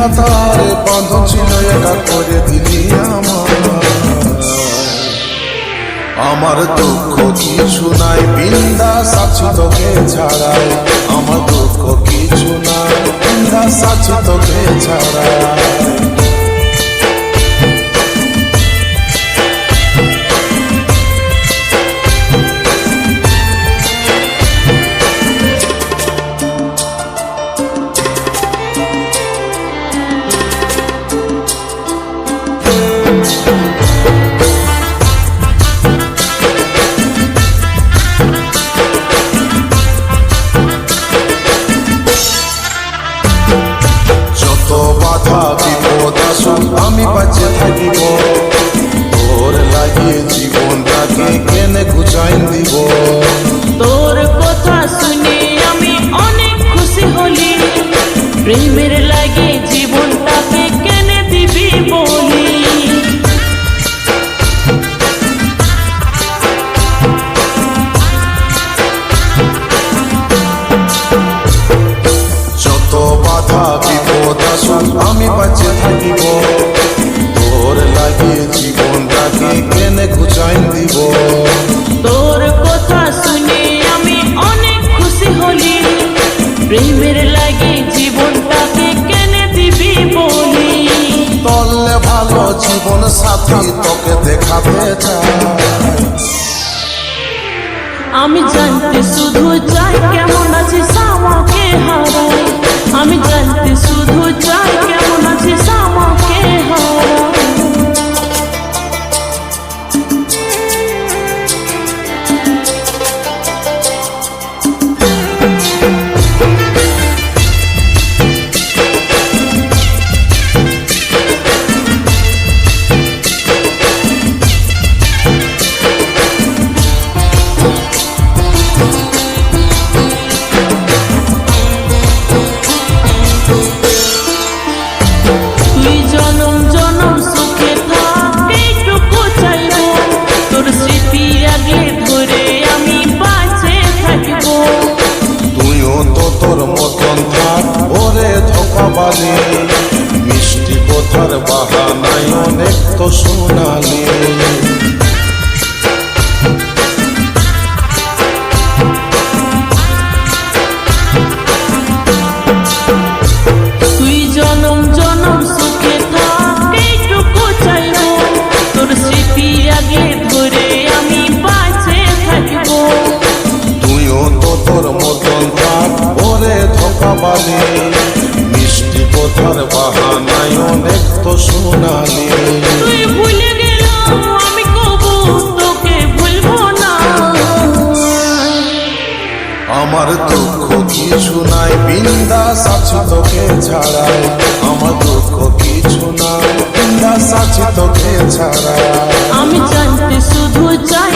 বিধাতার বাঁধন ছিল একা করে দিলি আমার দুঃখ কিছু নাই, বিন্দাস আছি তোকে ছাড়াই। আমার দুঃখ কিছু নাই, বিন্দাস আছি তোকে ছাড়াই। বাধা বিপদ আসুক আমি বাঁচে থাকিব, তোর লাগিয়ে জীবনটাকে কেনে গুছাই দিব। তোর কথা শুনে আমি অনেক খুশি হলি, প্রেমের লাগে জীবনটাকে কেনে দিবি বলি। যত বাধা বিপদ আসুক আমি বাঁচে থাকিব, তোর লাগিয়ে জীবনটাকে কেনে গুছাই দিব। তোর কথা শুনে আমি অনেক খুশি হলি, প্রেমের লাগে জীবনটাকে কেনে দিবি বলি। তললে ভালো জীবন সাথী তোকে দেখাতে চাই। আমি জানতে শুধু চাই কেমন আছিস আমাকে হারাই, আমি জানতে শুধু চাই কেমন আছিস আমাকে হারাই। তোর মতন থাক ওরে ধোকাবালি, মিষ্টি কথার বাহানায় অনেক তো শোনালি। তুই জনম জনম সুখে থাক এইটুকু চাইবো, তোর স্মৃতি আগে ধরে আমি বাঁচে থাকবো। তুইও তো তোর মতন থাক ওরে ধোকাবালি, মিষ্টি কথার বাহানায় অনেক তো শোনালি। তুই ভুলে গেলাম আমি কবু তোকে ভুলবো না। আমার দুঃখ কিছু নাই, বিন্দাস আছি তোকে ছাড়াই। আমার দুঃখ কিছু নাই, বিন্দাস আছি তোকে ছাড়াই। আমি জানতে শুধু চাই